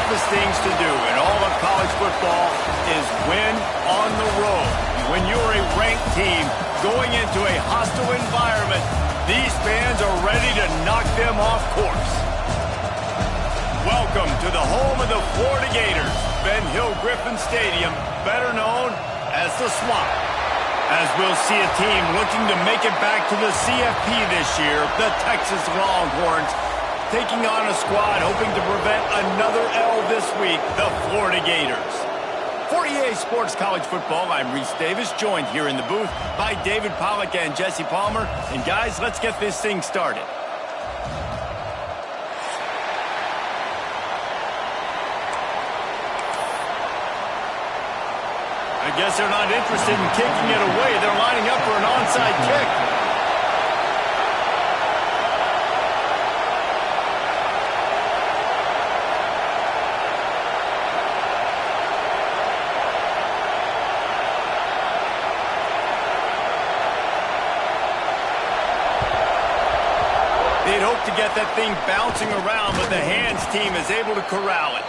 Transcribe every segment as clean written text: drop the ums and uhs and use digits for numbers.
toughest things to do in all of college football is win on the road. When you're a ranked team going into a hostile environment, these fans are ready to knock them off course. Welcome to the home of the Florida Gators, Ben Hill Griffin Stadium, better known as the Swamp. As we'll see a team looking to make it back to the CFB this year, the Texas Longhorns, taking on a squad hoping to prevent another L this week, the Florida Gators. For EA Sports College Football, I'm Reese Davis, joined here in the booth by David Pollack and Jesse Palmer. And guys, let's get this thing started. I guess they're not interested in kicking it away. They're lining up for an onside kick. They'd hope to get that thing bouncing around, but the hands team is able to corral it.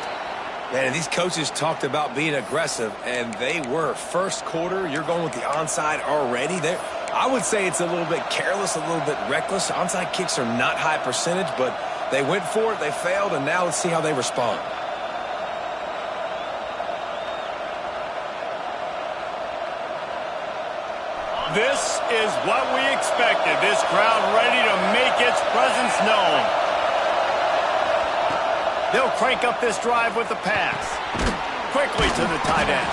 Man, these coaches talked about being aggressive, and they were. First quarter, you're going with the onside already. I would say it's a little bit careless, a little bit reckless. Onside kicks are not high percentage, but they went for it, they failed, and now let's see how they respond. This is what we expected. This crowd ready to make its presence known. They'll crank up this drive with the pass. Quickly to the tight end.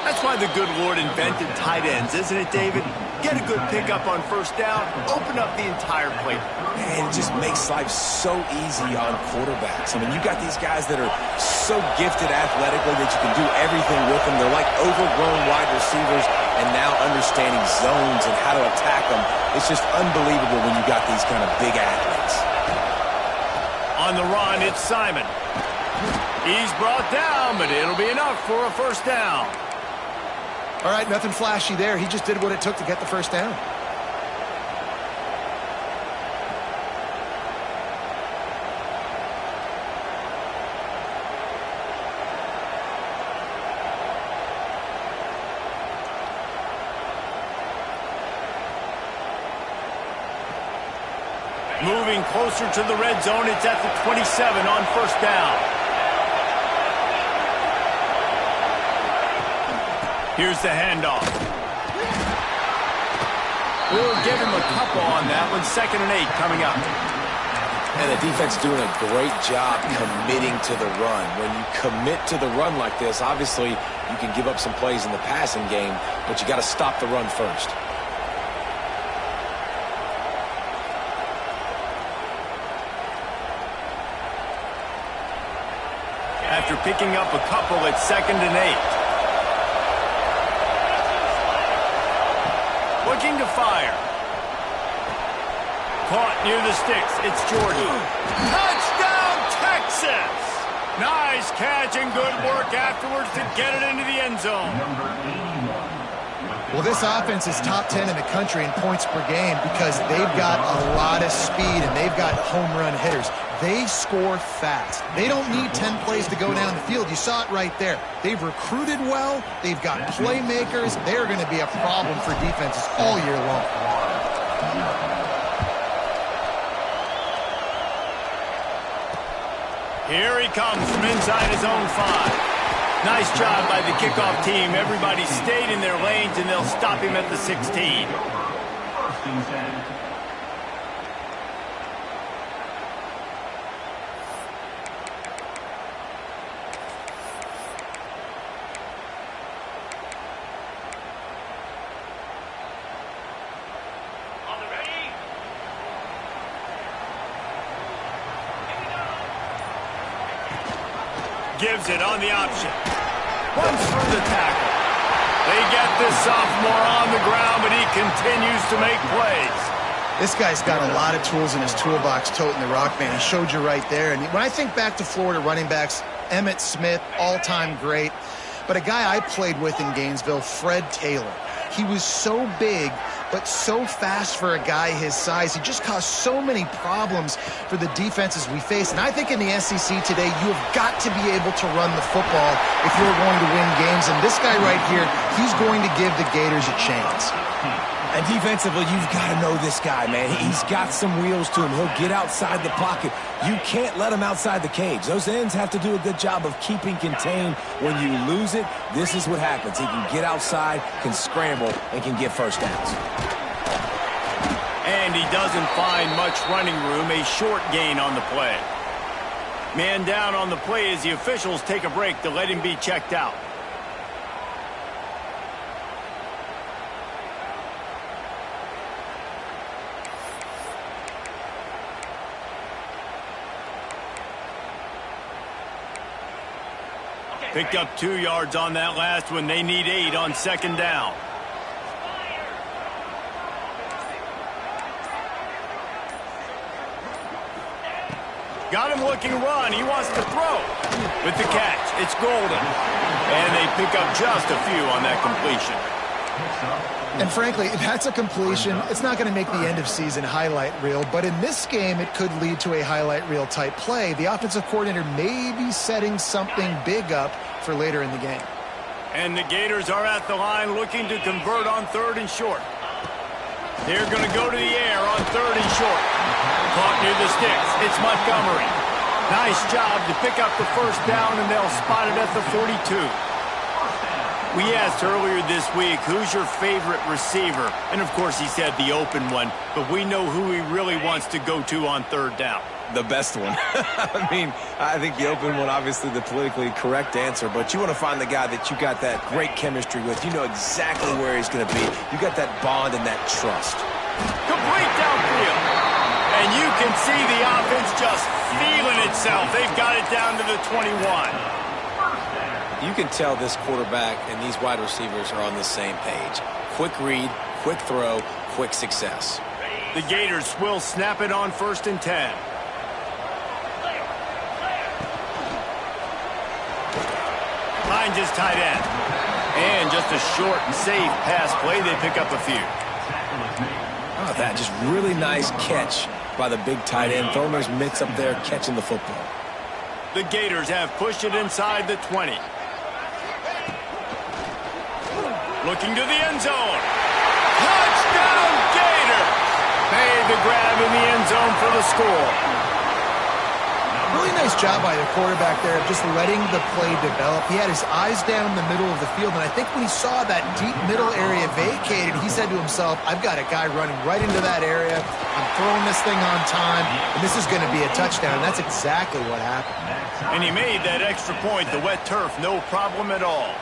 That's why the good Lord invented tight ends, isn't it, David? Get a good pickup on first down, open up the entire plate. Man, it just makes life so easy on quarterbacks. I mean, you got these guys that are so gifted athletically that you can do everything with them. They're like overgrown wide receivers, and now understanding zones and how to attack them. It's just unbelievable when you got these kind of big athletes. On the run, it's Simon. He's brought down, but it'll be enough for a first down. All right, nothing flashy there. He just did what it took to get the first down. Moving closer to the red zone, it's at the 27 on first down. Here's the handoff. We'll give him a couple on that one. 2nd and 8 coming up. And the defense doing a great job committing to the run. When you commit to the run like this, obviously you can give up some plays in the passing game, but you got to stop the run first. After picking up a couple, it's 2nd and 8. Looking to fire. Caught near the sticks. It's Jordan. Touchdown, Texas! Nice catch and good work afterwards to get it into the end zone. Well, this offense is top 10 in the country in points per game because they've got a lot of speed and they've got home run hitters. They score fast. They don't need 10 plays to go down the field. You saw it right there. They've recruited well. They've got playmakers. They're going to be a problem for defenses all year long. Here he comes from inside his own 5. Nice job by the kickoff team. Everybody stayed in their lanes, and they'll stop him at the 16. Gives it on the option. Runs through the tackle. They get this sophomore on the ground, but he continues to make plays. This guy's got a lot of tools in his toolbox toting the rock, man. He showed you right there. And when I think back to Florida running backs, Emmitt Smith, all-time great. But a guy I played with in Gainesville, Fred Taylor. He was so big, but so fast for a guy his size. He just caused so many problems for the defenses we face. And I think in the SEC today, you have got to be able to run the football if you're going to win games. And this guy right here, he's going to give the Gators a chance. And defensively, you've got to know this guy, man. He's got some wheels to him. He'll get outside the pocket. You can't let him outside the cage. Those ends have to do a good job of keeping contained. When you lose it, this is what happens. He can get outside, can scramble, and can get first downs. And he doesn't find much running room, a short gain on the play. Man down on the play as the officials take a break to let him be checked out. Picked up 2 yards on that last one. They need 8 on second down. Got him looking run. He wants to throw. With the catch, it's Golden. And they pick up just a few on that completion. And frankly, if that's a completion, it's not going to make the end of season highlight reel. But in this game, it could lead to a highlight reel type play. The offensive coordinator may be setting something big up for later in the game. And the Gators are at the line looking to convert on 3rd and short. They're going to go to the air on 3rd and short. Caught near the sticks. It's Montgomery. Nice job to pick up the first down, and they'll spot it at the 42. We asked earlier this week, who's your favorite receiver? And, of course, he said the open one, but we know who he really wants to go to on 3rd down. The best one. I mean, I think the open one, obviously the politically correct answer, but you want to find the guy that you got that great chemistry with. You know exactly where he's going to be. You got that bond and that trust. Complete downfield. And you can see the offense just feeling itself. They've got it down to the 21. You can tell this quarterback and these wide receivers are on the same page. Quick read, quick throw, quick success. The Gators will snap it on 1st and 10. Finds his tight end. And just a short and safe pass play. They pick up a few. How about that? Just really nice catch by the big tight end. Throwing those mitts up there, catching the football. The Gators have pushed it inside the 20. Looking to the end zone. Touchdown, Gators! Made the grab in the end zone for the score. Really nice job by the quarterback there of just letting the play develop. He had his eyes down the middle of the field, and I think when he saw that deep middle area vacated, he said to himself, I've got a guy running right into that area. I'm throwing this thing on time, and this is going to be a touchdown. And that's exactly what happened. And he made that extra point, the wet turf, no problem at all.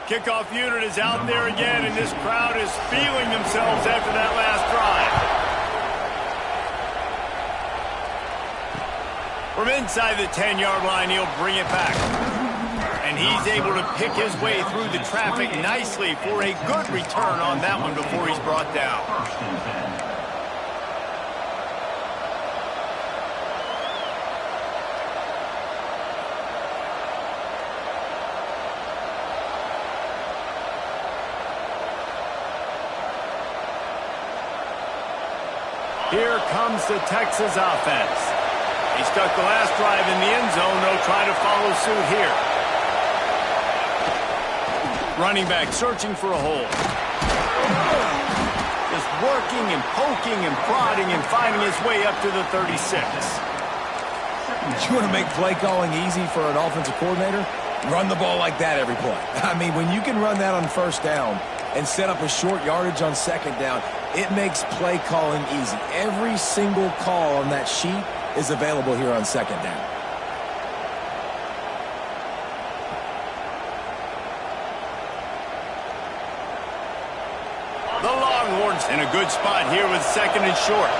Kickoff unit is out there again, and this crowd is feeling themselves after that last drive. From inside the 10-yard line, he'll bring it back. And he's able to pick his way through the traffic nicely for a good return on that one before he's brought down. Here comes the Texas offense. He stuck the last drive in the end zone. They'll try to follow suit here. Running back searching for a hole. Just working and poking and prodding and finding his way up to the 36. You want to make play calling easy for an offensive coordinator? Run the ball like that every play. I mean, when you can run that on 1st down and set up a short yardage on 2nd down, it makes play calling easy. Every single call on that sheet is available here on 2nd down. The Longhorns in a good spot here with 2nd and short.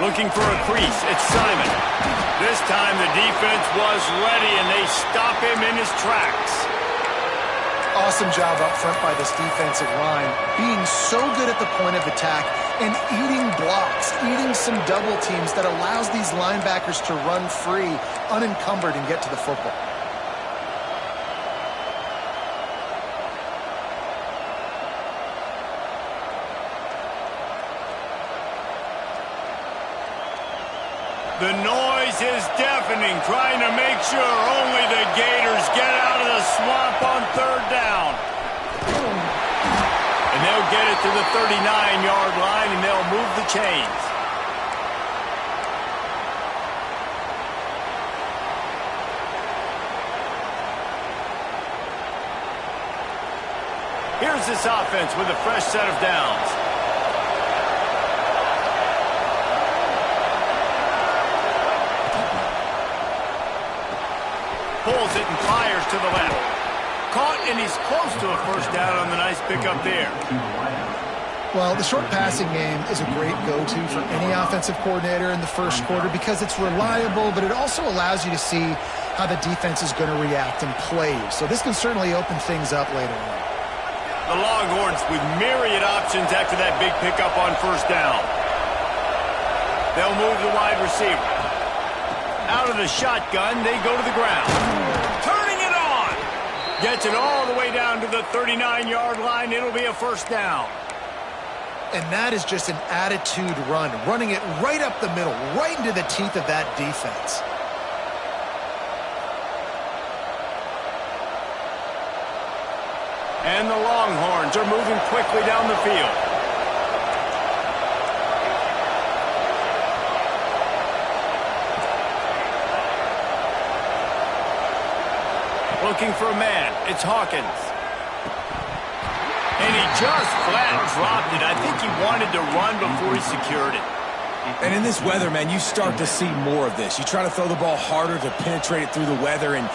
Looking for a crease. It's Simon. This time the defense was ready, and they stop him in his tracks. Awesome job up front by this defensive line, being so good at the point of attack and eating blocks, eating some double teams that allows these linebackers to run free, unencumbered, and get to the football. The noise is deafening, trying to make sure only the Gators get out of the swamp on third down. And they'll get it to the 39-yard line, and they'll move the chains. Here's this offense with a fresh set of downs. Pulls it and fires to the left. Caught, and he's close to a first down on the nice pickup there. Well, the short passing game is a great go-to for any offensive coordinator in the first quarter because it's reliable, but it also allows you to see how the defense is going to react and play you. So this can certainly open things up later on. The Longhorns with myriad options after that big pickup on first down. They'll move the wide receiver. Out of the shotgun, they go to the ground. Turning it on. Gets it all the way down to the 39-yard line. It'll be a first down. And that is just an attitude run, running it right up the middle, right into the teeth of that defense. And the Longhorns are moving quickly down the field. Looking for a man. It's Hawkins. And he just flat dropped it. I think he wanted to run before he secured it. And in this weather, man, you start to see more of this. You try to throw the ball harder to penetrate it through the weather and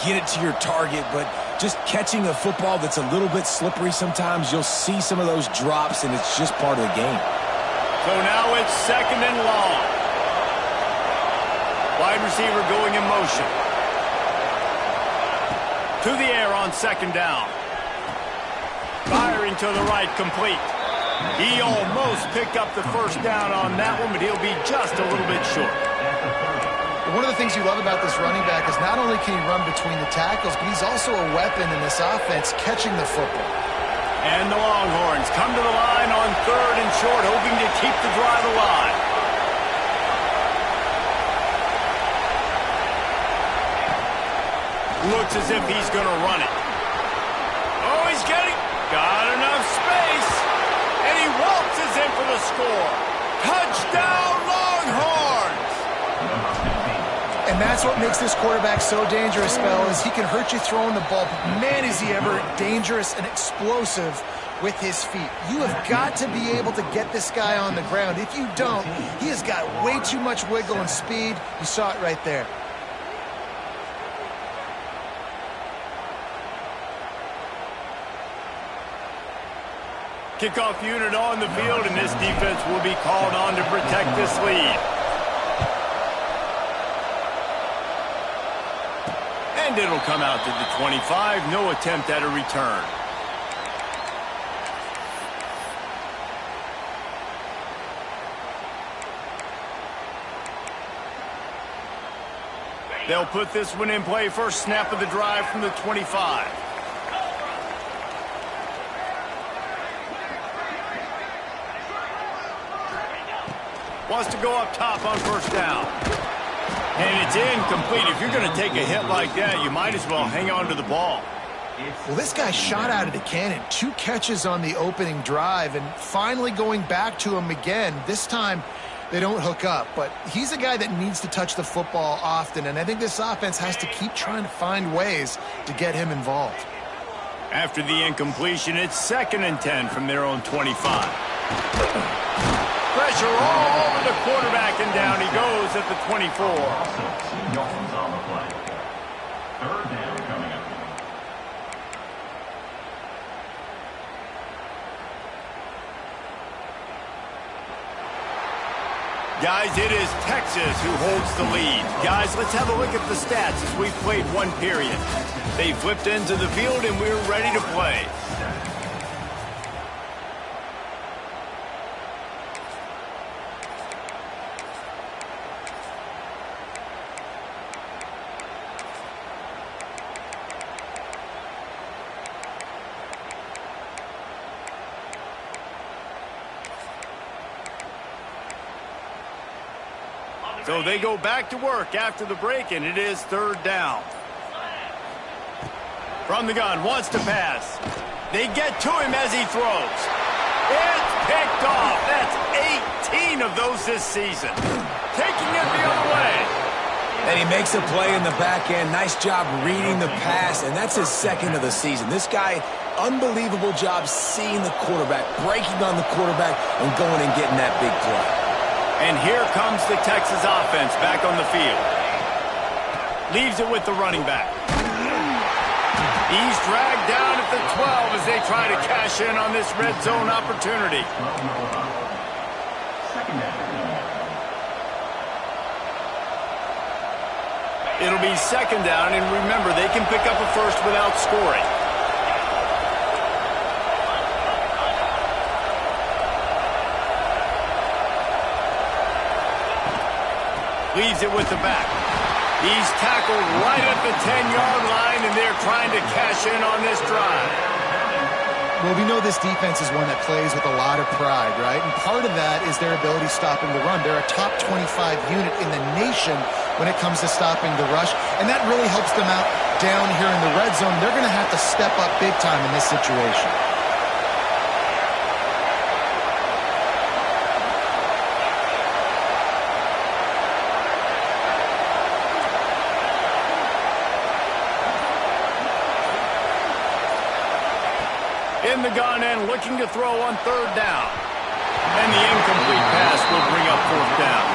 get it to your target, but just catching a football that's a little bit slippery sometimes, you'll see some of those drops, and it's just part of the game. So now it's second and long. Wide receiver going in motion. To the air on second down. Firing to the right, complete. He almost picked up the first down on that one, but he'll be just a little bit short. One of the things you love about this running back is not only can he run between the tackles, but he's also a weapon in this offense catching the football. And the Longhorns come to the line on third and short, hoping to keep the drive alive. Looks as if he's going to run it. Oh, he's got enough space. And he waltzes in for the score. Touchdown, Longhorns! And that's what makes this quarterback so dangerous, fellas. He can hurt you throwing the ball, but man, is he ever dangerous and explosive with his feet. You have got to be able to get this guy on the ground. If you don't, he has got way too much wiggle and speed. You saw it right there. Kickoff unit on the field, and this defense will be called on to protect this lead. And it'll come out to the 25. No attempt at a return. They'll put this one in play. First snap of the drive from the 25. Wants to go up top on first down. And it's incomplete. If you're going to take a hit like that, you might as well hang on to the ball. Well, this guy shot out of the cannon. 2 catches on the opening drive, and finally going back to him again. This time, they don't hook up, but he's a guy that needs to touch the football often, and I think this offense has to keep trying to find ways to get him involved. After the incompletion, it's 2nd and 10 from their own 25. Pressure all over the quarterback, and down he goes at the 24. On the play. Third down coming up. Guys, it is Texas who holds the lead. Guys, let's have a look at the stats as we've played one period. They flipped into the field and we're ready to play. So they go back to work after the break, and it is third down. From the gun, wants to pass. They get to him as he throws. It's picked off. That's 18 of those this season. Taking it the other way. And he makes a play in the back end. Nice job reading the pass, and that's his second of the season. This guy, unbelievable job seeing the quarterback, breaking on the quarterback, and going and getting that big play. And here comes the Texas offense back on the field. Leaves it with the running back. He's dragged down at the 12 as they try to cash in on this red zone opportunity. It'll be second down, and remember, they can pick up a first without scoring. Leaves it with the back. He's tackled right at the 10-yard line, and they're trying to cash in on this drive. Well, we know this defense is one that plays with a lot of pride, right? And part of that is their ability stopping the run. They're a top 25 unit in the nation when it comes to stopping the rush, and that really helps them out down here in the red zone. They're going to have to step up big time in this situation. In the gun and looking to throw on third down. And the incomplete pass will bring up fourth down.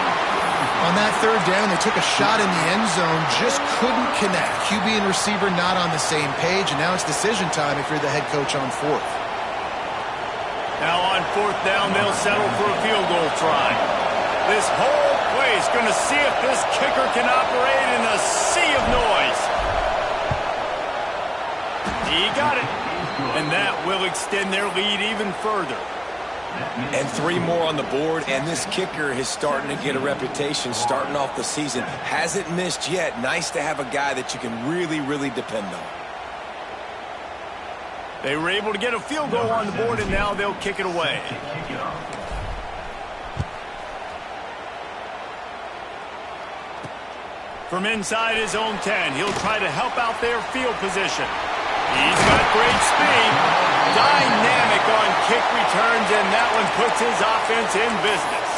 On that third down, they took a shot in the end zone, just couldn't connect. QB and receiver not on the same page, and now it's decision time if you're the head coach on fourth. Now on fourth down, they'll settle for a field goal try. This whole place going to see if this kicker can operate in a sea of noise. He got it. And that will extend their lead even further. And 3 more on the board, and this kicker is starting to get a reputation starting off the season. Hasn't missed yet. Nice to have a guy that you can really, really depend on. They were able to get a field goal on the board, and now they'll kick it away. From inside his own 10, he'll try to help out their field position. He's got great speed, dynamic on kick returns, and that one puts his offense in business.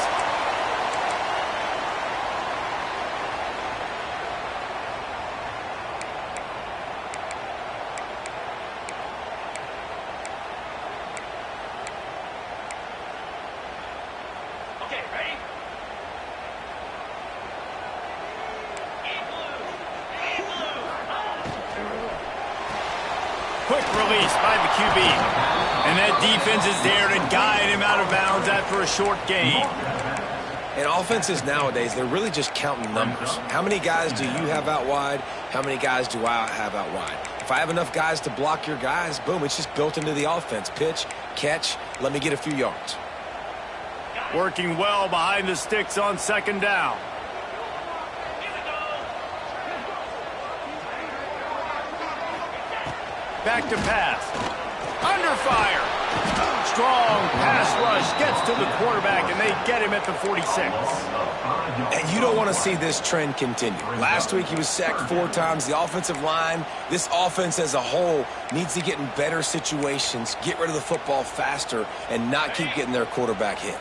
Okay, ready? Quick release by the QB. And that defense is there to guide him out of bounds after a short gain. And offenses nowadays, they're really just counting numbers. How many guys do you have out wide? How many guys do I have out wide? If I have enough guys to block your guys, boom, it's just built into the offense. Pitch, catch, let me get a few yards. Working well behind the sticks on second down. Back to pass. Under fire. Strong pass rush gets to the quarterback, and they get him at the 46. And you don't want to see this trend continue. Last week he was sacked 4 times. The offensive line, this offense as a whole, needs to get in better situations, get rid of the football faster, and not keep getting their quarterback hit.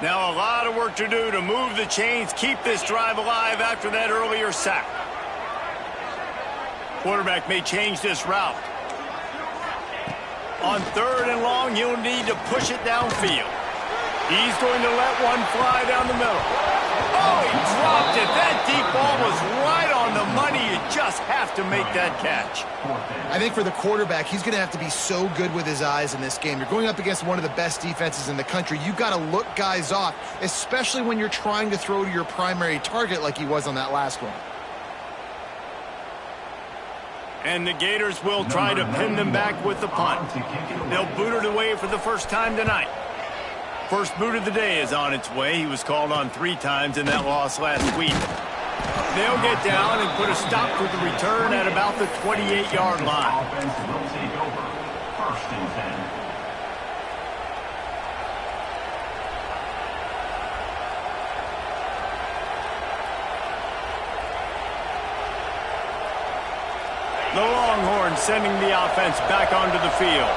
Now a lot of work to do to move the chains, keep this drive alive after that earlier sack. Quarterback may change this route. On third and long, he'll need to push it downfield. He's going to let one fly down the middle. Oh, he dropped it. That deep ball was right on the money. You just just have to make that catch. I think for the quarterback, he's going to have to be so good with his eyes in this game. You're going up against one of the best defenses in the country. You've got to look guys off, especially when you're trying to throw to your primary target like he was on that last one. And the Gators will try to pin them back with the punt. They'll boot it away for the first time tonight. First boot of the day is on its way. He was called on 3 times in that loss last week. They'll get down and put a stop to the return at about the 28-yard line. Offense will take over. First and 10. The Longhorns sending the offense back onto the field.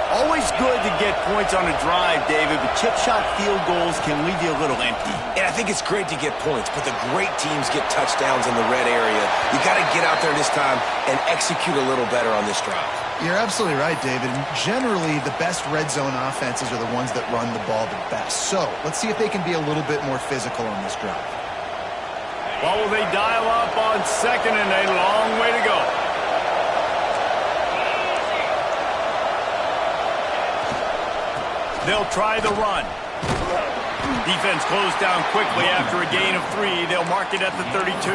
Always good to get points on a drive, David, but chip shot field goals can leave you a little empty. And I think it's great to get points, but the great teams get touchdowns in the red area. You got to get out there this time and execute a little better on this drive. You're absolutely right, David. And generally, the best red zone offenses are the ones that run the ball the best. So let's see if they can be a little bit more physical on this drive. Well, will they dial up on second and a long way to go? They'll try the run. Defense closed down quickly after a gain of 3. They'll mark it at the 32.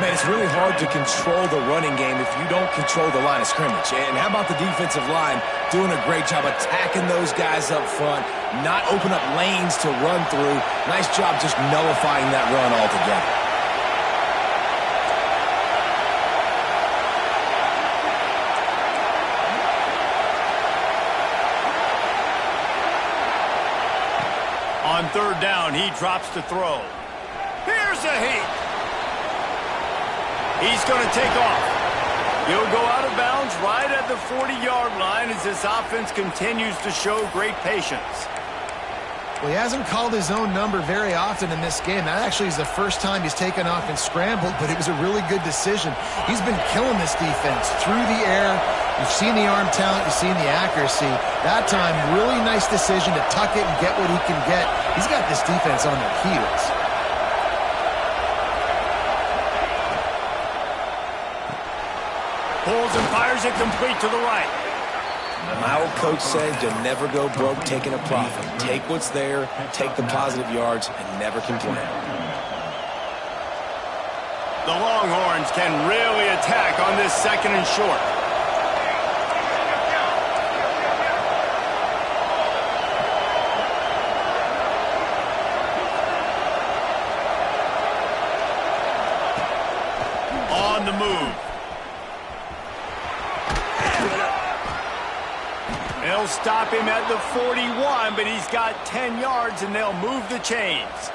Man, it's really hard to control the running game if you don't control the line of scrimmage. And how about the defensive line doing a great job attacking those guys up front, not open up lanes to run through. Nice job just nullifying that run altogether. On third down, he drops to throw. Here's a heat. He's going to take off. He'll go out of bounds right at the 40-yard line as this offense continues to show great patience. Well, he hasn't called his own number very often in this game. That actually is the first time he's taken off and scrambled, but it was a really good decision. He's been killing this defense through the air. You've seen the arm talent, you've seen the accuracy. That time, really nice decision to tuck it and get what he can get. He's got this defense on their heels. Pulls and fires it complete to the right. My old coach said to never go broke taking a profit. Take what's there, take the positive yards, and never complain. The Longhorns can really attack on this second and short. On the move. They'll stop him at the 41, but he's got 10 yards, and they'll move the chains.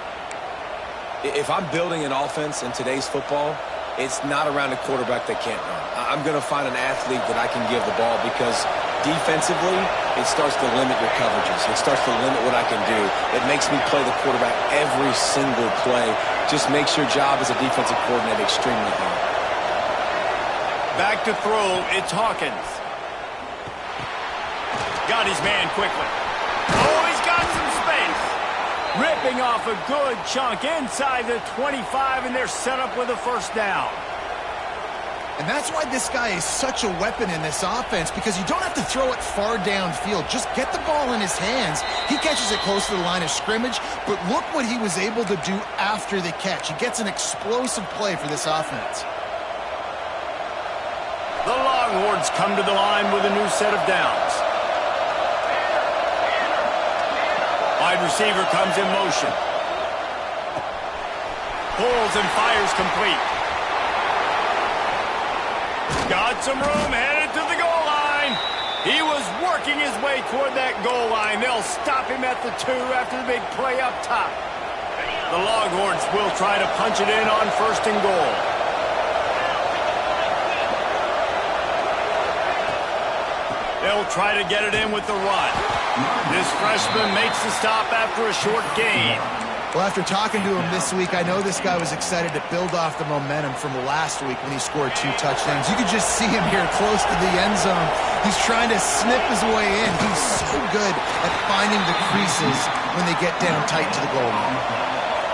If I'm building an offense in today's football, it's not around a quarterback that can't run. I'm going to find an athlete that I can give the ball because defensively, it starts to limit your coverages. It starts to limit what I can do. It makes me play the quarterback every single play. Just makes your job as a defensive coordinator extremely hard. Back to throw, it's Hawkins. Got his man quickly. Oh, he's got some space. Ripping off a good chunk inside the 25, and they're set up with a first down. And that's why this guy is such a weapon in this offense, because you don't have to throw it far downfield. Just get the ball in his hands. He catches it close to the line of scrimmage, but look what he was able to do after the catch. He gets an explosive play for this offense. The Longhorns come to the line with a new set of downs. Wide receiver comes in motion. Pulls and fires complete. Got some room, headed to the goal line. He was working his way toward that goal line. They'll stop him at the 2 after the big play up top. The Longhorns will try to punch it in on first and goal. They'll try to get it in with the run. This freshman makes the stop after a short gain. Well, after talking to him this week, I know this guy was excited to build off the momentum from last week when he scored 2 touchdowns. You could just see him here close to the end zone. He's trying to snip his way in. He's so good at finding the creases when they get down tight to the goal line.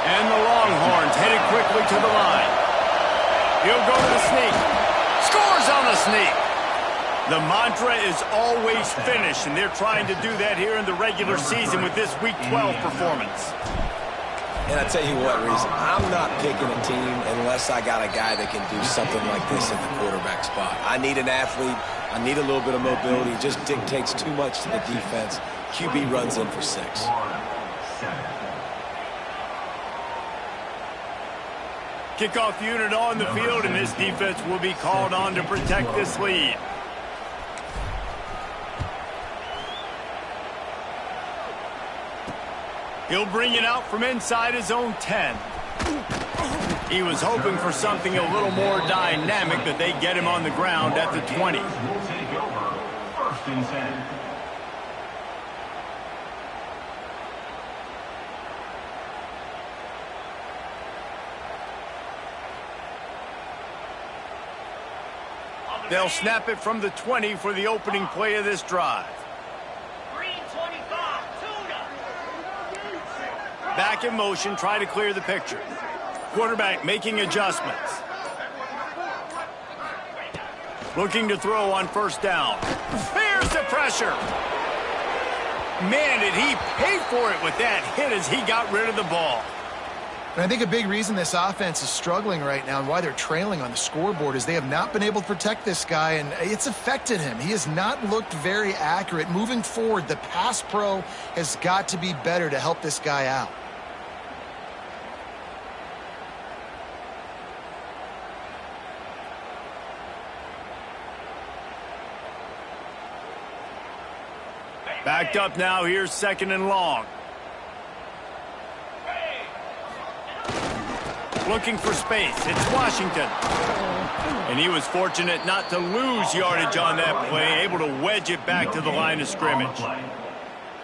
And the Longhorns headed quickly to the line. He'll go to the sneak. Scores on the sneak. The mantra is always finish, and they're trying to do that here in the regular season with this Week 12 performance. And I tell you what, Reese, I'm not picking a team unless I got a guy that can do something like this at the quarterback spot. I need an athlete. I need a little bit of mobility. It just dictates too much to the defense. QB runs in for 6. Kickoff unit on the field, and this defense will be called on to protect this lead. He'll bring it out from inside his own 10. He was hoping for something a little more dynamic, but they get him on the ground at the 20. Will take over. First and 10. They'll snap it from the 20 for the opening play of this drive. Back in motion, try to clear the picture. Quarterback making adjustments. Looking to throw on first down. Here's the pressure. Man, did he pay for it with that hit as he got rid of the ball. And I think a big reason this offense is struggling right now and why they're trailing on the scoreboard is they have not been able to protect this guy, and it's affected him. He has not looked very accurate. Moving forward, the pass pro has got to be better to help this guy out. Backed up now, here's 2nd and long. Looking for space, it's Washington. And he was fortunate not to lose yardage on that play, able to wedge it back to the line of scrimmage.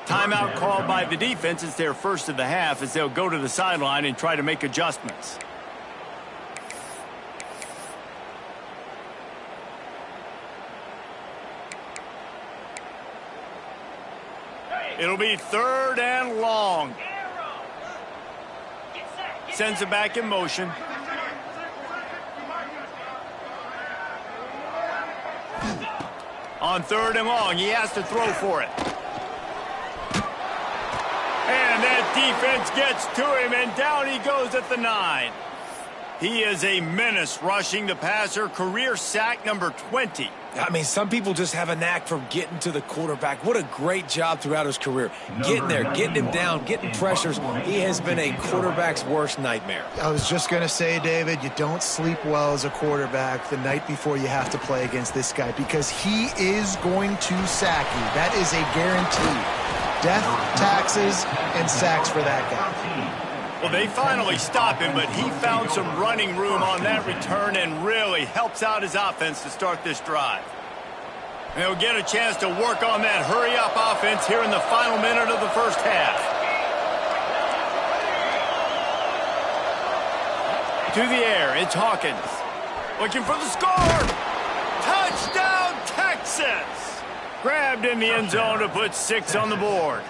Timeout called by the defense. It's their first of the half as they'll go to the sideline and try to make adjustments. It'll be 3rd and long. Sends it back in motion. On 3rd and long, he has to throw for it. And that defense gets to him, and down he goes at the 9. He is a menace rushing the passer, career sack number 20. I mean, some people just have a knack for getting to the quarterback. What a great job throughout his career. Getting there, getting him down, getting pressures. He has been a quarterback's worst nightmare. I was just going to say, David, you don't sleep well as a quarterback the night before you have to play against this guy because he is going to sack you. That is a guarantee. Death, taxes, and sacks for that guy. Well, they finally stop him, but he found some running room on that return and really helps out his offense to start this drive. And he'll get a chance to work on that hurry-up offense here in the final minute of the first half. To the air, it's Hawkins. Looking for the score! Touchdown, Texas! Grabbed in the end zone to put 6 on the board.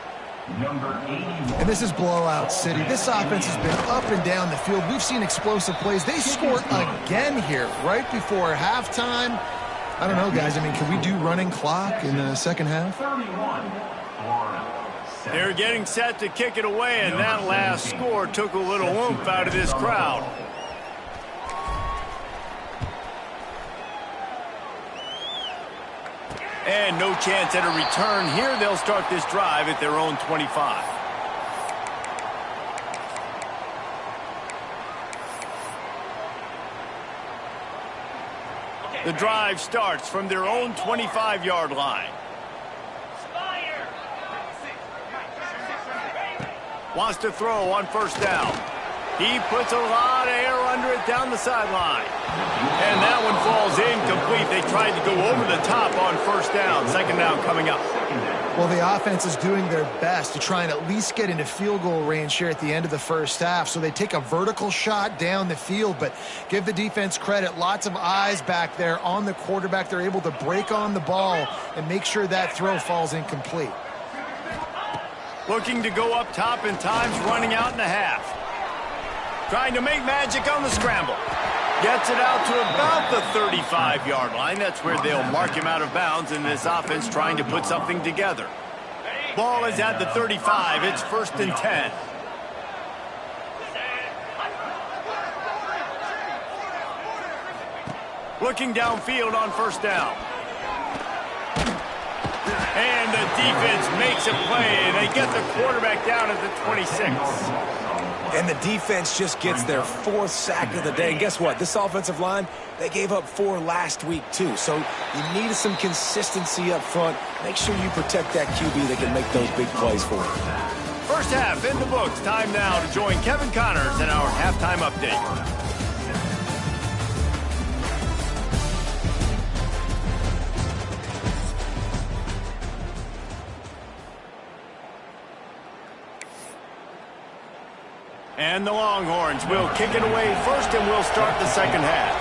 And this is blowout city. This offense has been up and down the field. We've seen explosive plays. They scored again here right before halftime. I don't know, guys. I mean, can we do running clock in the second half? They're getting set to kick it away, and that last score took a little oomph out of this crowd. And no chance at a return here. They'll start this drive at their own 25. The drive starts from their own 25-yard line. Wants to throw on first down. He puts a lot of air under it down the sideline. And that one falls incomplete. They tried to go over the top on first down. 2nd down coming up. Well, the offense is doing their best to try and at least get into field goal range here at the end of the first half. So they take a vertical shot down the field, but give the defense credit. Lots of eyes back there on the quarterback. They're able to break on the ball and make sure that throw falls incomplete. Looking to go up top and times running out in the half. Trying to make magic on the scramble. Gets it out to about the 35-yard line. That's where they'll mark him out of bounds in this offense trying to put something together. Ball is at the 35. It's 1st and 10. Looking downfield on 1st down. And the defense makes a play. They get the quarterback down at the 26. And the defense just gets their 4th sack of the day. And guess what? This offensive line, they gave up 4 last week too. So you need some consistency up front. Make sure you protect that QB that can make those big plays for you. First half in the books. Time now to join Kevin Connors in our halftime update. And the Longhorns will kick it away first, and we'll start the second half.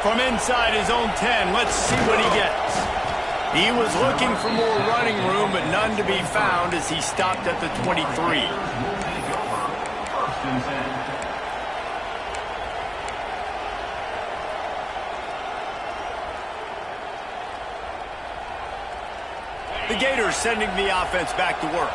From inside his own 10, let's see what he gets. He was looking for more running room, but none to be found as he stopped at the 23. The Gators sending the offense back to work.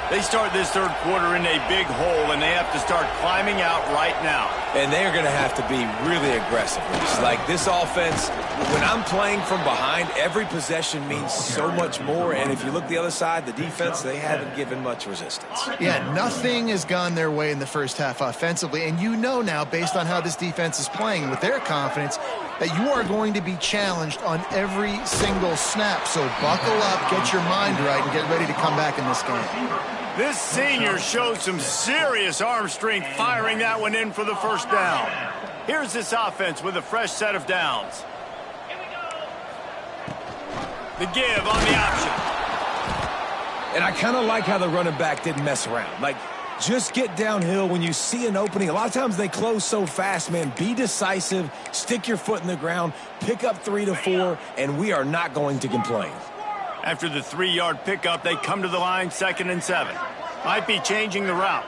They start this third quarter in a big hole, and they have to start climbing out right now. And they are going to have to be really aggressive. Like this offense, when I'm playing from behind, every possession means so much more. And if you look the other side, the defense, they haven't given much resistance. Yeah, nothing has gone their way in the first half offensively. And you know now, based on how this defense is playing with their confidence, that you are going to be challenged on every single snap. So buckle up, get your mind right, and get ready to come back in this game. This senior showed some serious arm strength firing that one in for the first down. Here's this offense with a fresh set of downs. The give on the option. And I kind of like how the running back didn't mess around. Like, just get downhill when you see an opening. A lot of times they close so fast, man. Be decisive, stick your foot in the ground, pick up 3 to 4, and we are not going to complain. After the 3-yard pickup, they come to the line 2nd and 7. Might be changing the route.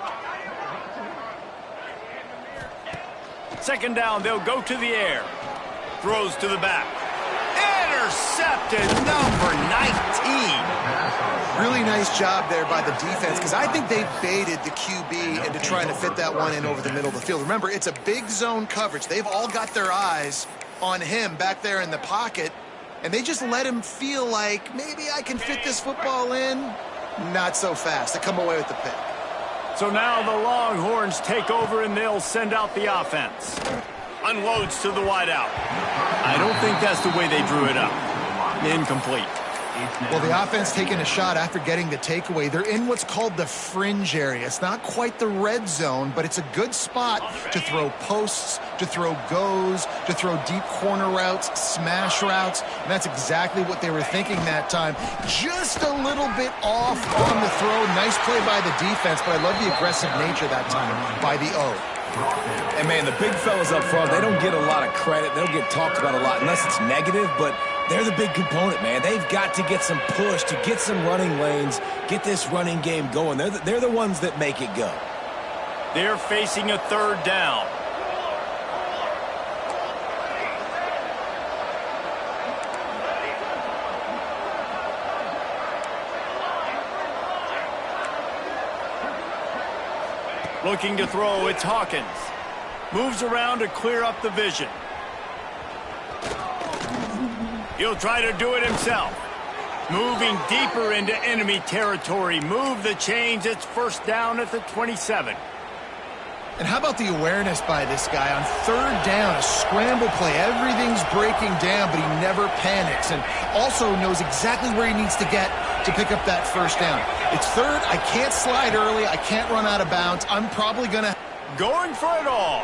2nd down, they'll go to the air. Throws to the back. Intercepted, number 19. Really nice job there by the defense, because I think they baited the QB into trying to fit that one in over the middle of the field. Remember, it's a big zone coverage. They've all got their eyes on him back there in the pocket. And they just let him feel like, maybe I can fit this football in. Not so fast. They come away with the pick. So now the Longhorns take over, and they'll send out the offense. Unloads to the wideout. I don't think that's the way they drew it up. Incomplete. Well, the offense taking a shot after getting the takeaway. They're in what's called the fringe area. It's not quite the red zone, but it's a good spot to throw posts, to throw goes, to throw deep corner routes, smash routes. And that's exactly what they were thinking that time. Just a little bit off on the throw. Nice play by the defense, but I love the aggressive nature that time by the O. And, man, the big fellas up front, they don't get a lot of credit. They don't get talked about a lot unless it's negative, but they're the big component, man. They've got to get some push, to get some running lanes, get this running game going. They're the ones that make it go. They're facing a 3rd down. Looking to throw, it's Hawkins. Moves around to clear up the vision. He'll try to do it himself. Moving deeper into enemy territory. Move the chains. It's 1st down at the 27. And how about the awareness by this guy on 3rd down, a scramble play. Everything's breaking down, but he never panics, and also knows exactly where he needs to get to pick up that 1st down. It's 3rd. I can't slide early. I can't run out of bounds. I'm probably going to... Going for it all.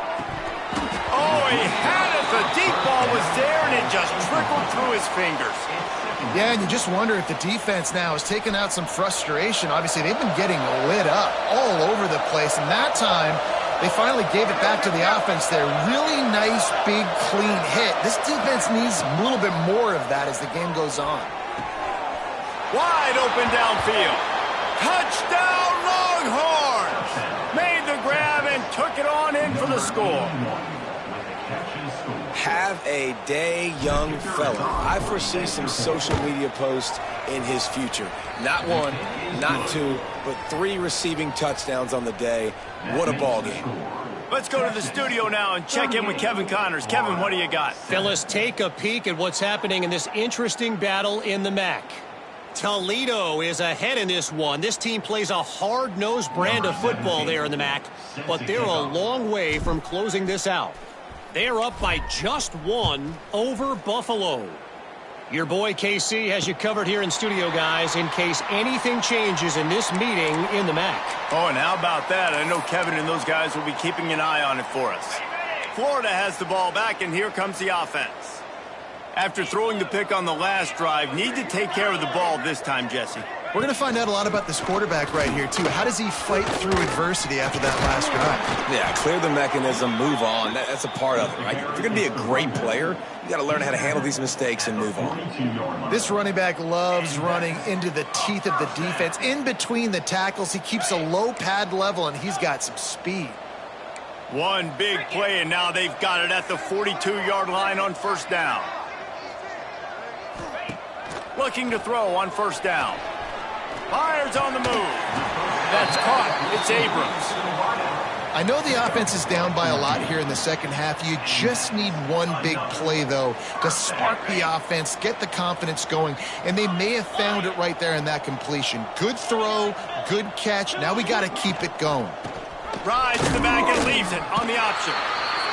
Oh, he had it. The deep ball was there, and it just trickled through his fingers. Yeah, and you just wonder if the defense now has taken out some frustration. Obviously, they've been getting lit up all over the place, and that time they finally gave it back to the offense there. Really nice, big, clean hit. This defense needs a little bit more of that as the game goes on. Wide open downfield. Touchdown, Longhorns! Made the grab and took it on in for the score. Have a day, young fella. I foresee some social media posts in his future. Not one, not two, but 3 receiving touchdowns on the day. What a ball game. Let's go to the studio now and check in with Kevin Connors. Kevin, what do you got? Fellas, take a peek at what's happening in this interesting battle in the MAC. Toledo is ahead in this one. This team plays a hard-nosed brand of football there in the MAC, but they're a long way from closing this out. They're up by just 1 over Buffalo. Your boy KC has you covered here in studio, guys, in case anything changes in this meeting in the MAC. Oh, and how about that? I know Kevin and those guys will be keeping an eye on it for us. Florida has the ball back, and here comes the offense. After throwing the pick on the last drive, need to take care of the ball this time, Jesse. We're going to find out a lot about this quarterback right here, too. How does he fight through adversity after that last drive? Yeah, clear the mechanism, move on. That's a part of it, right? If you're going to be a great player, you got to learn how to handle these mistakes and move on. This running back loves running into the teeth of the defense. In between the tackles, he keeps a low pad level, and he's got some speed. One big play, and now they've got it at the 42-yard line on first down. Looking to throw on first down. Fires on the move. That's caught. It's Abrams. I know the offense is down by a lot here in the second half. You just need one big play, though, to spark the offense, get the confidence going, and they may have found it right there in that completion. Good throw, good catch. Now we got to keep it going. Rides to the back and leaves it on the option.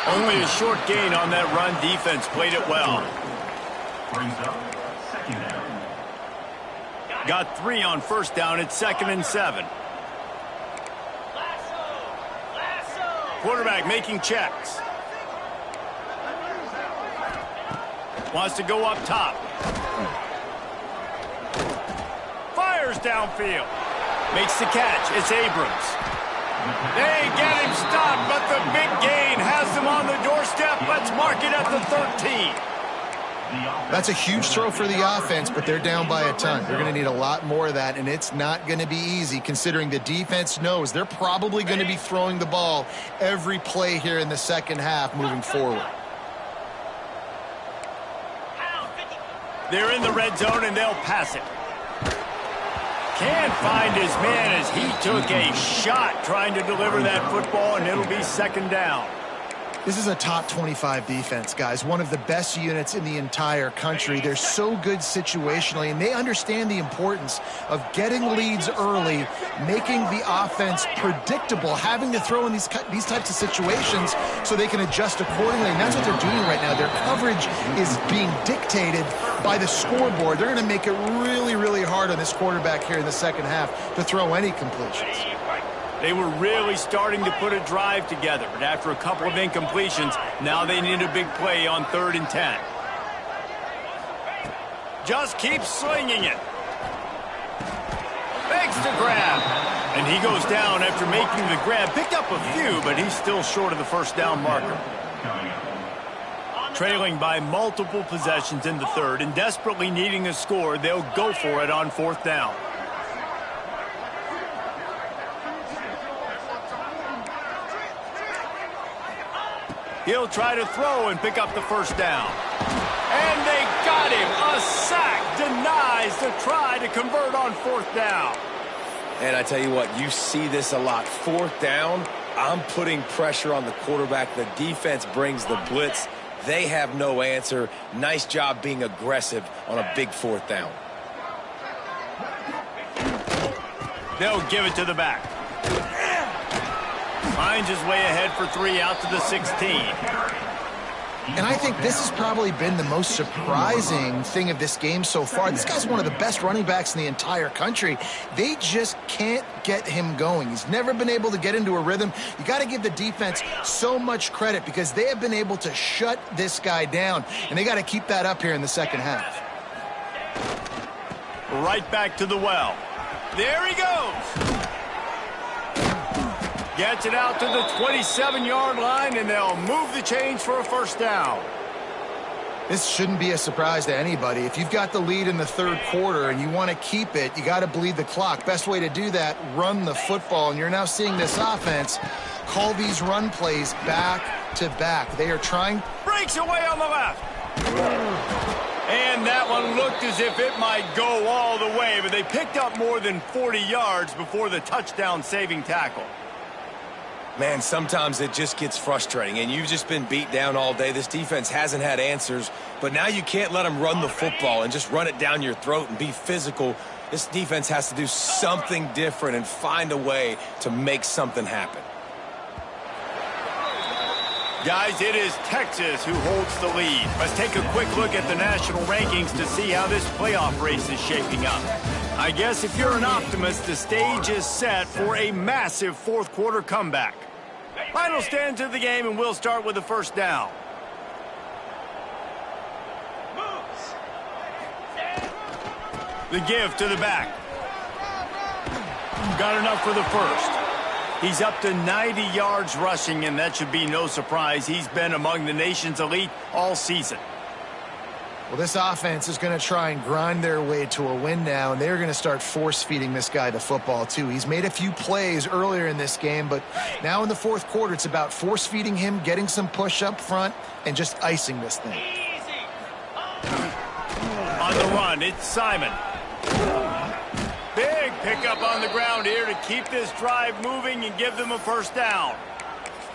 Only a short gain on that run. Defense played it well. Brings up second down. Got 3 on first down. It's 2nd and 7. Quarterback making checks. Wants to go up top. Fires downfield. Makes the catch. It's Abrams. They get him stopped, but the big gain has them on the doorstep. Let's mark it at the 13. That's a huge throw for the offense, but they're down by a ton. They're going to need a lot more of that, and it's not going to be easy considering the defense knows they're probably going to be throwing the ball every play here in the second half moving forward. They're in the red zone, and they'll pass it. Can't find his man as he took a shot trying to deliver that football, and it'll be 2nd down. This is a top 25 defense, guys. One of the best units in the entire country. They're so good situationally, and they understand the importance of getting leads early, making the offense predictable, having to throw in these types of situations so they can adjust accordingly. And that's what they're doing right now. Their coverage is being dictated by the scoreboard. They're going to make it really, really hard on this quarterback here in the second half to throw any completions. They were really starting to put a drive together, but after a couple of incompletions, now they need a big play on 3rd and 10. Just keeps slinging it. Makes the grab. And he goes down after making the grab. Picked up a few, but he's still short of the first down marker. Trailing by multiple possessions in the 3rd and desperately needing a score, they'll go for it on 4th down. He'll try to throw and pick up the first down. And they got him. A sack denies the try to convert on 4th down. And I tell you what, you see this a lot. 4th down, I'm putting pressure on the quarterback. The defense brings the blitz. They have no answer. Nice job being aggressive on a big 4th down. They'll give it to the back. Finds his way ahead for 3 out to the 16. And I think this has probably been the most surprising thing of this game so far. This guy's one of the best running backs in the entire country. They just can't get him going. He's never been able to get into a rhythm. You got to give the defense so much credit because they have been able to shut this guy down, and they got to keep that up here in the second half. Right back to the well. There he goes. Gets it out to the 27-yard line, and they'll move the chains for a first down. This shouldn't be a surprise to anybody. If you've got the lead in the third quarter and you want to keep it, you got to bleed the clock. Best way to do that, run the football. And you're now seeing this offense call these run plays back to back. They are trying. Breaks away on the left. And that one looked as if it might go all the way, but they picked up more than 40 yards before the touchdown-saving tackle. Man, sometimes it just gets frustrating, and you've just been beat down all day. This defense hasn't had answers, but now you can't let them run the football and just run it down your throat and be physical. This defense has to do something different and find a way to make something happen. Guys, it is Texas who holds the lead. Let's take a quick look at the national rankings to see how this playoff race is shaping up. I guess if you're an optimist, the stage is set for a massive fourth quarter comeback. Final stand to the game, and we'll start with the first down. The give to the back. Got enough for the first. He's up to 90 yards rushing, and that should be no surprise. He's been among the nation's elite all season. Well, this offense is going to try and grind their way to a win now, and they're going to start force-feeding this guy the football, too. He's made a few plays earlier in this game, but now in the fourth quarter, it's about force-feeding him, getting some push up front, and just icing this thing. On the run, it's Simon. Big pickup on the ground here to keep this drive moving and give them a first down.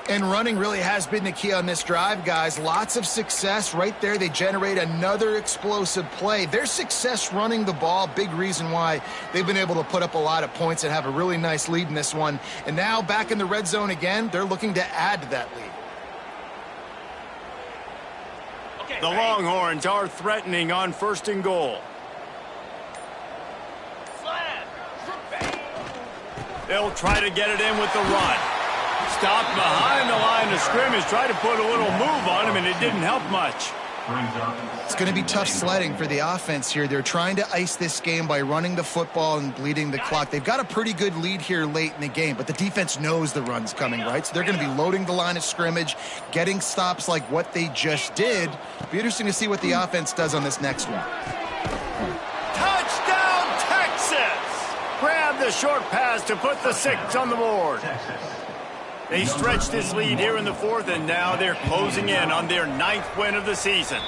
And running really has been the key on this drive, guys. Lots of success right there. They generate another explosive play. Their success running the ball, big reason why they've been able to put up a lot of points and have a really nice lead in this one. And now back in the red zone again, they're looking to add to that lead. The Longhorns are threatening on 1st and goal. They'll try to get it in with the run. Stopped behind the line of scrimmage, tried to put a little move on him, and it didn't help much. It's going to be tough sledding for the offense here. They're trying to ice this game by running the football and bleeding the clock. They've got a pretty good lead here late in the game, but the defense knows the run's coming, right? So they're going to be loading the line of scrimmage, getting stops like what they just did. Be interesting to see what the offense does on this next one. Touchdown, Texas! Grab the short pass to put the 6 on the board. They stretched this lead here in the fourth, and now they're closing in on their 9th win of the season.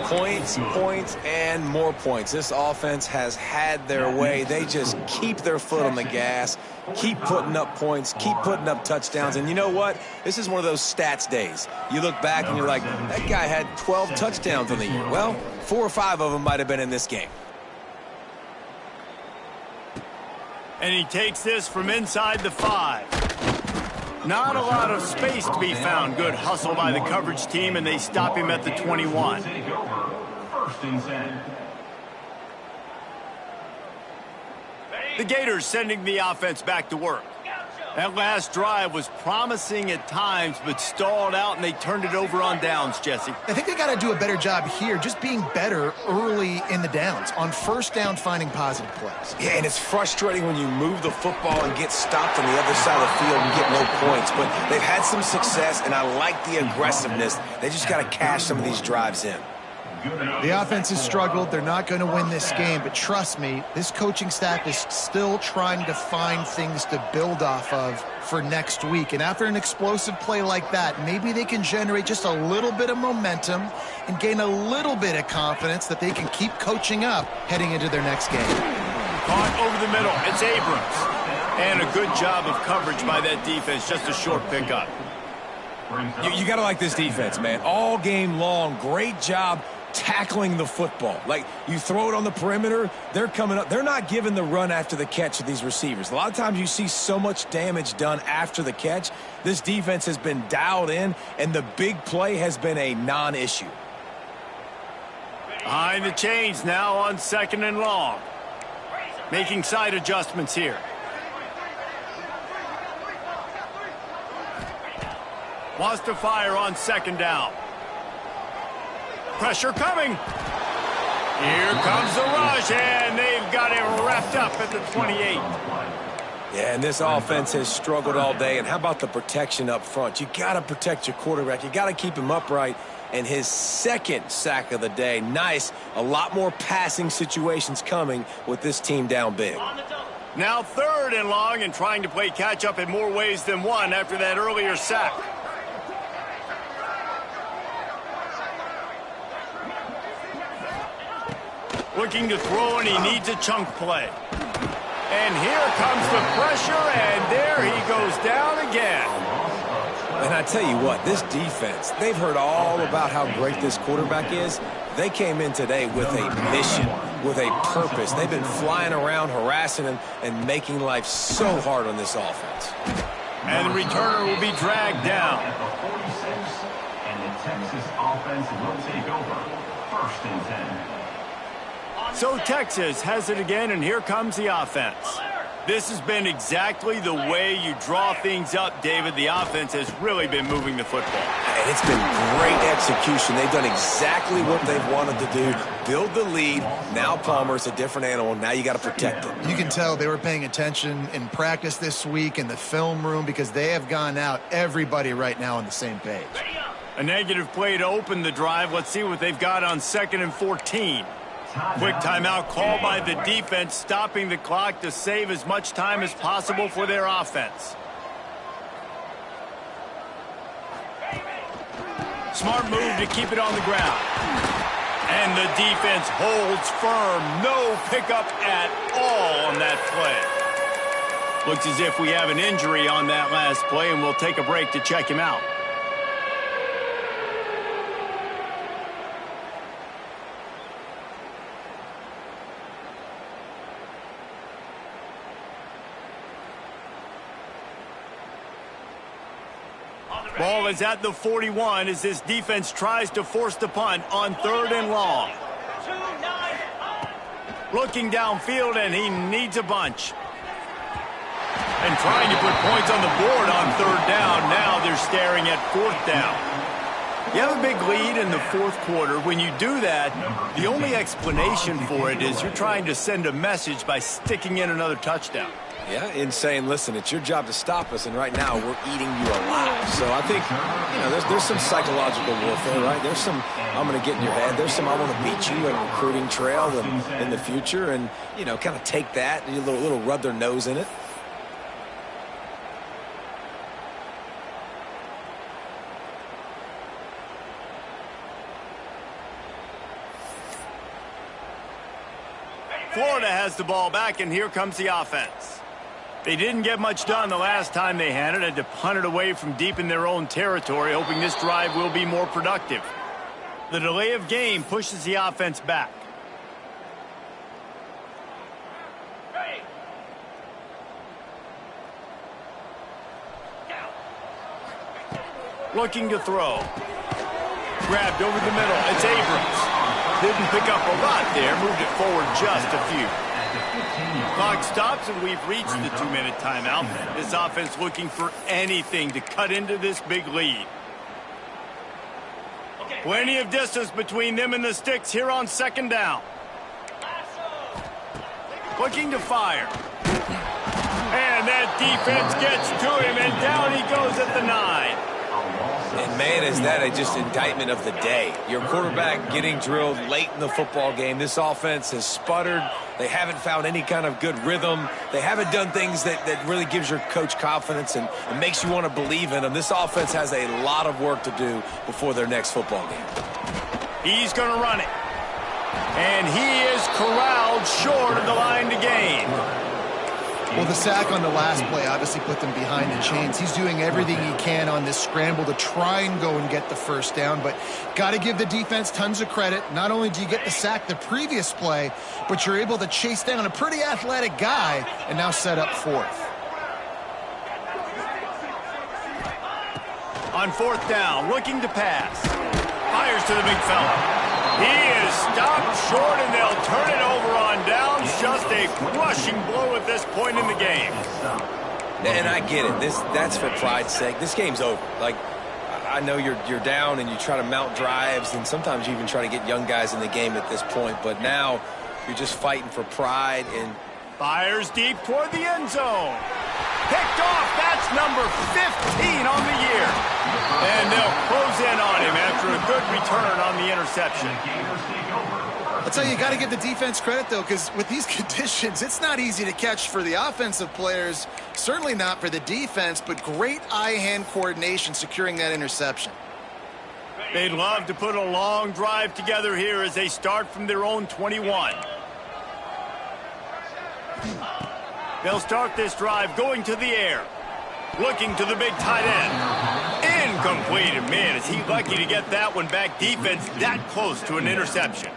Points, points, and more points. This offense has had their way. They just keep their foot on the gas, keep putting up points, keep putting up touchdowns. And you know what? This is one of those stats days. You look back and you're like, that guy had 12 touchdowns on the year. Well, 4 or 5 of them might have been in this game. And he takes this from inside the 5. Not a lot of space to be found. Good hustle by the coverage team, and they stop him at the 21. The Gators sending the offense back to work. That last drive was promising at times, but stalled out, and they turned it over on downs, Jesse. I think they got to do a better job here, just being better early in the downs. On first down, finding positive plays. Yeah, and it's frustrating when you move the football and get stopped on the other side of the field and get no points. But they've had some success, and I like the aggressiveness. They just got to cash some of these drives in. The offense has struggled. They're not going to win this game, but trust me, this coaching staff is still trying to find things to build off of for next week. And after an explosive play like that, maybe they can generate just a little bit of momentum and gain a little bit of confidence that they can keep coaching up heading into their next game. Caught over the middle. It's Abrams. And a good job of coverage by that defense. Just a short pickup. You got to like this defense, man. All game long, great job tackling the football. Like, you throw it on the perimeter, they're coming up. They're not giving the run after the catch to these receivers. A lot of times you see so much damage done after the catch. This defense has been dialed in, and the big play has been a non-issue. Behind the chains now on 2nd and long. Making side adjustments here. Wants to fire on 2nd down. Pressure coming. Here comes the rush, and they've got it wrapped up at the 28. Yeah, and this offense has struggled all day. And how about the protection up front? You got to protect your quarterback. You got to keep him upright. And his second sack of the day, nice. A lot more passing situations coming with this team down big. Now 3rd and long and trying to play catch-up in more ways than one after that earlier sack. Looking to throw, and he needs a chunk play. And here comes the pressure, and there he goes down again. And I tell you what, this defense, they've heard all about how great this quarterback is. They came in today with a mission, with a purpose. They've been flying around, harassing him, and making life so hard on this offense. And the returner will be dragged down. At the 46, and the Texas offense will take over. 1st and 10. So Texas has it again, and here comes the offense. This has been exactly the way you draw things up, David. The offense has really been moving the football. And it's been great execution. They've done exactly what they've wanted to do. Build the lead. Now Palmer's a different animal. Now you got to protect it. You can tell they were paying attention in practice this week in the film room because they have gone out, everybody right now on the same page. A negative play to open the drive. Let's see what they've got on 2nd and 14. Quick timeout called by the defense, stopping the clock to save as much time as possible for their offense. Smart move to keep it on the ground. And the defense holds firm. No pickup at all on that play. Looks as if we have an injury on that last play, and we'll take a break to check him out. Ball is at the 41 as this defense tries to force the punt on 3rd and long. Looking downfield, and he needs a bunch. And trying to put points on the board on 3rd down. Now they're staring at 4th down. You have a big lead in the 4th quarter. When you do that, the only explanation for it is you're trying to send a message by sticking in another touchdown. Yeah, and saying, listen, it's your job to stop us, and right now we're eating you alive. So I think, there's some psychological warfare, right? There's some, I'm going to get in your head. There's some, I want to beat you on a recruiting trail in the future, and, kind of take that, and a little rub their nose in it. Florida has the ball back, and here comes the offense. They didn't get much done the last time they had it. Had to punt it away from deep in their own territory, hoping this drive will be more productive. The delay of game pushes the offense back. Looking to throw. Grabbed over the middle. It's Abrams. Didn't pick up a lot there. Moved it forward just a few. Clock stops, and we've reached the 2-minute timeout. This offense looking for anything to cut into this big lead. Plenty of distance between them and the sticks here on 2nd down. Looking to fire. And that defense gets to him, and down he goes at the 9. And, man, is that just indictment of the day. Your quarterback getting drilled late in the football game. This offense has sputtered. They haven't found any kind of good rhythm. They haven't done things that really gives your coach confidence and makes you want to believe in them. This offense has a lot of work to do before their next football game. He's going to run it. And he is corralled short of the line to gain. Well, the sack on the last play obviously put them behind the chains. He's doing everything he can on this scramble to try and go and get the 1st down, but got to give the defense tons of credit. Not only do you get the sack the previous play, but you're able to chase down a pretty athletic guy and now set up 4th. On 4th down, looking to pass. Fires to the big fella. He is stopped short, and they'll turn it over on downs. Just a crushing blow at this point in the game. And I get it. That's for pride's sake. This game's over. Like, I know you're down and you try to mount drives, and sometimes you even try to get young guys in the game at this point. But now you're just fighting for pride, and Fires deep toward the end zone. Picked off. That's number 15 on the year. And they'll close in on him after a good return on the interception. I'll tell you, you got to give the defense credit, though, because with these conditions, it's not easy to catch for the offensive players. Certainly not for the defense, but great eye-hand coordination securing that interception. They'd love to put a long drive together here as they start from their own 21. They'll start this drive going to the air. Looking to the big tight end. Incomplete. And man, is he lucky to get that one back. Defense that close to an interception.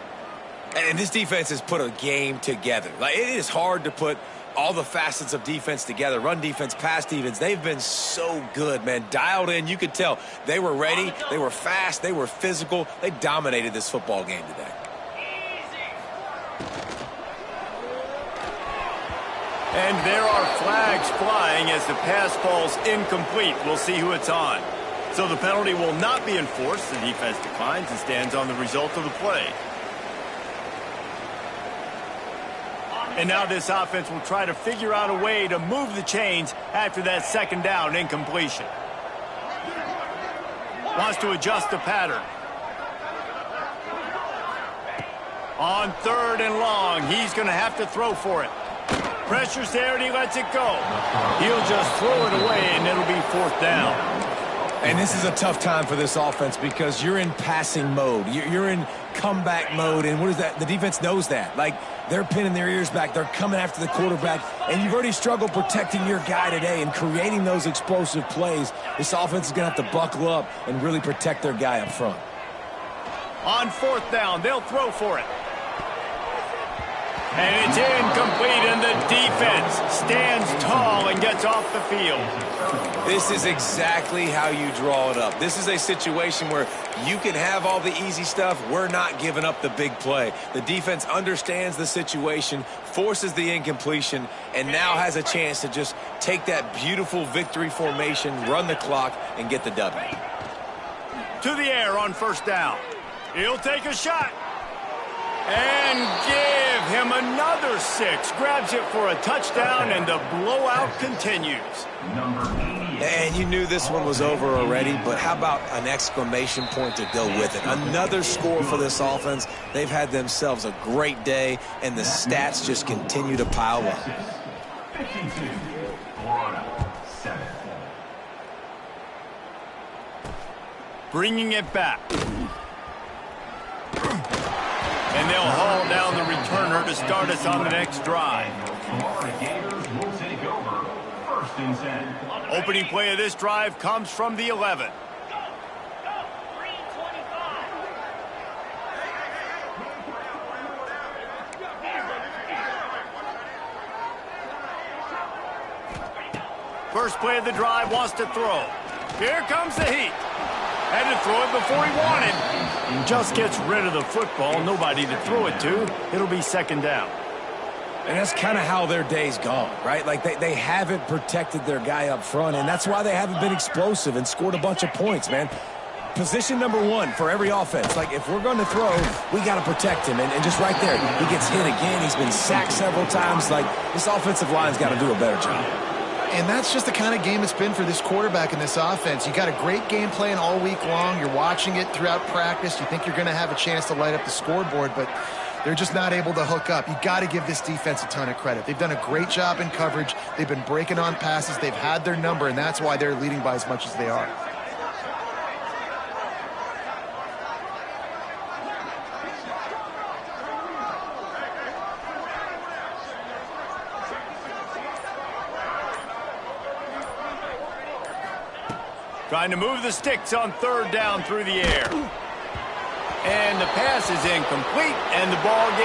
And this defense has put a game together. Like, it is hard to put all the facets of defense together. Run defense, pass defense. They've been so good, man. Dialed in. You could tell they were ready. They were fast. They were physical. They dominated this football game today. And there are flags flying as the pass falls incomplete. We'll see who it's on. So the penalty will not be enforced. The defense declines and stands on the result of the play. And now this offense will try to figure out a way to move the chains after that second down incompletion. Wants to adjust the pattern. On 3rd and long, he's going to have to throw for it. Pressure's there and he lets it go. He'll just throw it away and it'll be 4th down. And this is a tough time for this offense because you're in passing mode. You're in comeback mode. And what is that? The defense knows that. Like, they're pinning their ears back. They're coming after the quarterback. And you've already struggled protecting your guy today and creating those explosive plays. This offense is going to have to buckle up and really protect their guy up front. On 4th down, they'll throw for it. And it's incomplete, and the defense stands tall and gets off the field. This is exactly how you draw it up. This is a situation where you can have all the easy stuff. We're not giving up the big play. The defense understands the situation, forces the incompletion, and now has a chance to just take that beautiful victory formation, run the clock, and get the W. To the air on 1st down. He'll take a shot. And give him another 6. Grabs it for a touchdown, and the blowout continues. And you knew this one was over already, but how about an exclamation point to go with it? Another score for this offense. They've had themselves a great day, and the stats just continue to pile up. 52, Florida, 7. Bringing it back. And they'll haul down the returner to start us on the next drive. Florida Gators will take over 1st and 10. Opening play of this drive comes from the 11. First play of the drive, wants to throw. Here comes the heat. Had to throw it before he wanted. Just gets rid of the football. Nobody to throw it to. It'll be 2nd down. And that's kind of how their day's gone, right? Like, they haven't protected their guy up front, and that's why they haven't been explosive and scored a bunch of points, man. Position number 1 for every offense. Like, if we're going to throw, we got to protect him. And just right there, he gets hit again. He's been sacked several times. Like, this offensive line's got to do a better job. And that's just the kind of game it's been for this quarterback in this offense. You got a great game plan all week long. You're watching it throughout practice. You think you're going to have a chance to light up the scoreboard, but they're just not able to hook up. You got to give this defense a ton of credit. They've done a great job in coverage. They've been breaking on passes. They've had their number, and that's why they're leading by as much as they are. Trying to move the sticks on 3rd down through the air. And the pass is incomplete, and the ball game